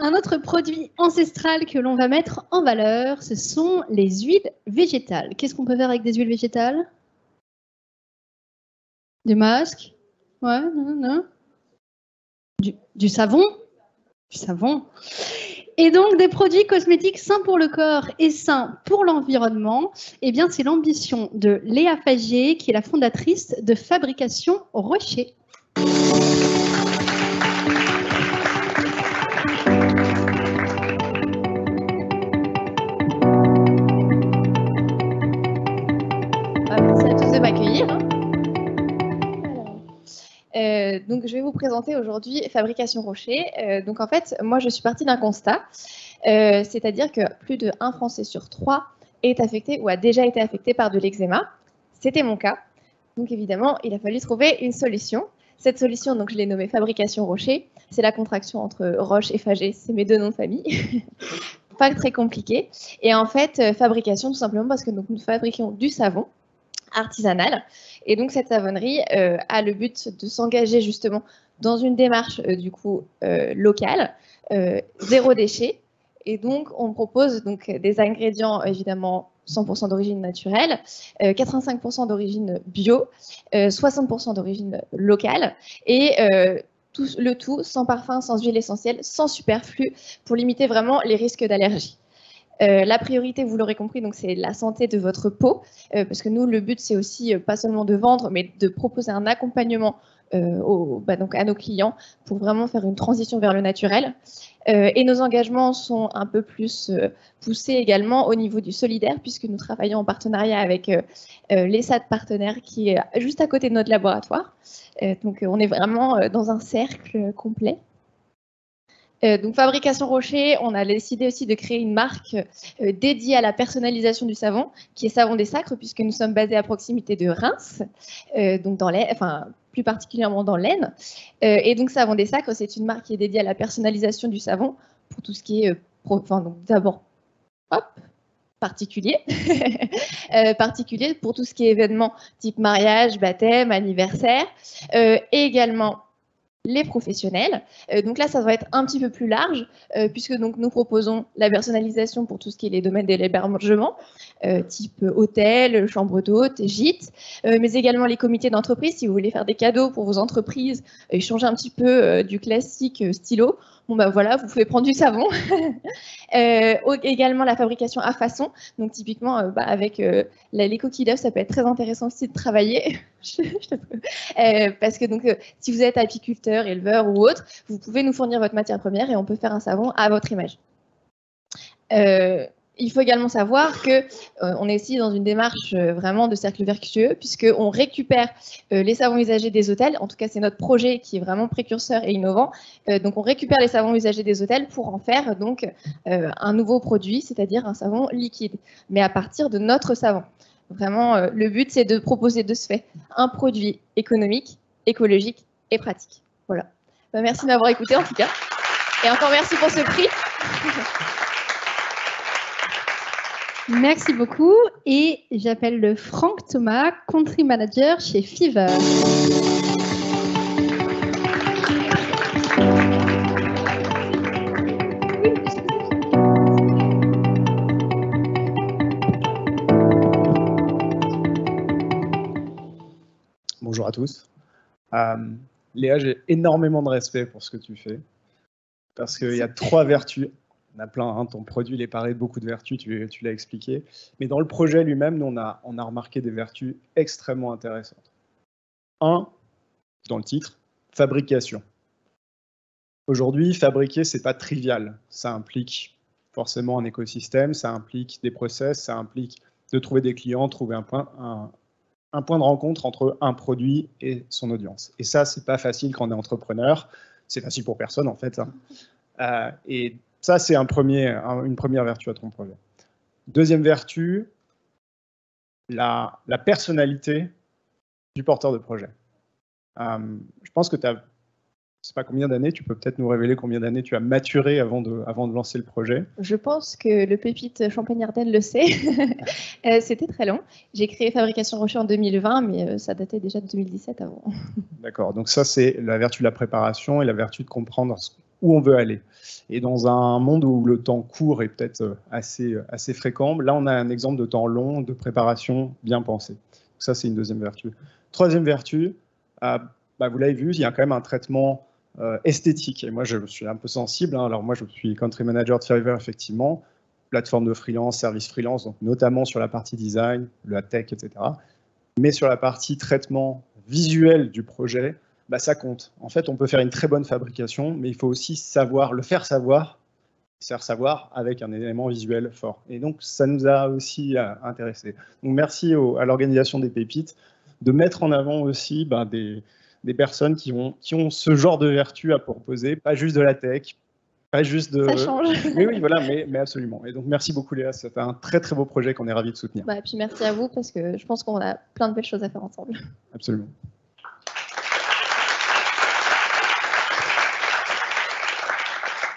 Un autre produit ancestral que l'on va mettre en valeur, ce sont les huiles végétales. Qu'est-ce qu'on peut faire avec des huiles végétales? Du masque? Ouais, non. Du savon? Du savon. Et donc, des produits cosmétiques sains pour le corps et sains pour l'environnement, eh bien, c'est l'ambition de Léa Fagier, qui est la fondatrice de Fabrication Rocher. Merci à tous de m'accueillir. Donc, je vais vous présenter aujourd'hui Fabrication Rocher. Donc, en fait, moi, je suis partie d'un constat, c'est-à-dire que plus de 1 Français sur 3 est affecté ou a déjà été affecté par de l'eczéma. C'était mon cas. Donc, évidemment, il a fallu trouver une solution. Cette solution, donc, je l'ai nommée Fabrication Rocher. C'est la contraction entre Roche et Faget. C'est mes 2 noms de famille. Pas très compliqué. Et en fait, fabrication, tout simplement parce que donc, nous fabriquons du savon artisanale. Et donc, cette savonnerie a le but de s'engager justement dans une démarche locale, zéro déchet. Et donc, on propose donc, des ingrédients évidemment 100% d'origine naturelle, 85% d'origine bio, 60% d'origine locale et le tout sans parfum, sans huile essentielle, sans superflu pour limiter vraiment les risques d'allergie. La priorité, vous l'aurez compris, donc c'est la santé de votre peau, parce que nous, le but, c'est aussi pas seulement de vendre, mais de proposer un accompagnement donc à nos clients pour vraiment faire une transition vers le naturel. Et nos engagements sont un peu plus poussés également au niveau du solidaire, puisque nous travaillons en partenariat avec l'ESAD partenaire qui est juste à côté de notre laboratoire. Donc, on est vraiment dans un cercle complet. Donc Fabrication Rocher, on a décidé aussi de créer une marque dédiée à la personnalisation du savon, qui est Savon des Sacres, puisque nous sommes basés à proximité de Reims, donc dans plus particulièrement dans l'Aisne. Et donc Savon des Sacres, c'est une marque qui est dédiée à la personnalisation du savon pour tout ce qui est, d'abord, particulier, particulier pour tout ce qui est événements type mariage, baptême, anniversaire, et également les professionnels. Donc là, ça va être un petit peu plus large, puisque donc, nous proposons la personnalisation pour tout ce qui est les domaines de l'hébergement, type hôtel, chambre d'hôte, gîte, mais également les comités d'entreprise, si vous voulez faire des cadeaux pour vos entreprises, changer un petit peu du classique stylo. Bon, ben voilà, vous pouvez prendre du savon. Également la fabrication à façon. Donc typiquement, avec les coquilles d'œufs, ça peut être très intéressant aussi de travailler. Parce que donc, si vous êtes apiculteur, éleveur ou autre, vous pouvez nous fournir votre matière première et on peut faire un savon à votre image. Il faut également savoir qu'on est aussi dans une démarche vraiment de cercle vertueux, puisqu'on récupère les savons usagés des hôtels. En tout cas, c'est notre projet qui est vraiment précurseur et innovant. Donc, on récupère les savons usagés des hôtels pour en faire donc, un nouveau produit, c'est-à-dire un savon liquide, mais à partir de notre savon. Vraiment, le but, c'est de proposer de ce fait un produit économique, écologique et pratique. Voilà. Merci de m'avoir écouté, en tout cas. Et encore merci pour ce prix. Merci beaucoup. Et j'appelle le Franck Thomas, Country Manager chez Fever. Bonjour à tous. Léa, j'ai énormément de respect pour ce que tu fais, parce qu'il y a 3 vertus. On a plein, hein, ton produit il est paré de beaucoup de vertus, tu l'as expliqué. Mais dans le projet lui-même, nous, on a remarqué des vertus extrêmement intéressantes. 1, dans le titre, fabrication. Aujourd'hui, fabriquer, c'est pas trivial. Ça implique forcément un écosystème, ça implique des process, ça implique de trouver des clients, trouver un point de rencontre entre un produit et son audience. Et ça, c'est pas facile quand on est entrepreneur. C'est facile pour personne, en fait. Hein. Et ça, c'est une première vertu à ton projet. Deuxième vertu, la personnalité du porteur de projet. Je pense que tu as, je ne sais pas combien d'années, tu peux peut-être nous révéler combien d'années tu as maturé avant de lancer le projet. Je pense que le pépite Champagne-Ardenne le sait. C'était très long. J'ai créé Fabrication Rocher en 2020, mais ça datait déjà de 2017 avant. D'accord, donc ça, c'est la vertu de la préparation et la vertu de comprendre où on veut aller. Et dans un monde où le temps court est peut-être assez fréquent, là, on a un exemple de temps long, de préparation bien pensée. Ça, c'est une deuxième vertu. Troisième vertu, vous l'avez vu, il y a quand même un traitement esthétique. Et moi, je suis un peu sensible. Alors moi, je suis country manager de Fiverr, effectivement, plateforme de freelance, service freelance, donc notamment sur la partie design, la tech, etc. Mais sur la partie traitement visuel du projet, ça compte. En fait, on peut faire une très bonne fabrication, mais il faut aussi savoir le faire savoir avec un élément visuel fort. Et donc, ça nous a aussi intéressés. Donc, merci à l'organisation des Pépites de mettre en avant aussi des personnes qui ont ce genre de vertu à proposer, pas juste de la tech, pas juste de... Ça change. Oui, voilà, mais absolument. Et donc, merci beaucoup, Léa. C'est un très, très beau projet qu'on est ravis de soutenir. Et puis merci à vous, parce que je pense qu'on a plein de belles choses à faire ensemble. Absolument.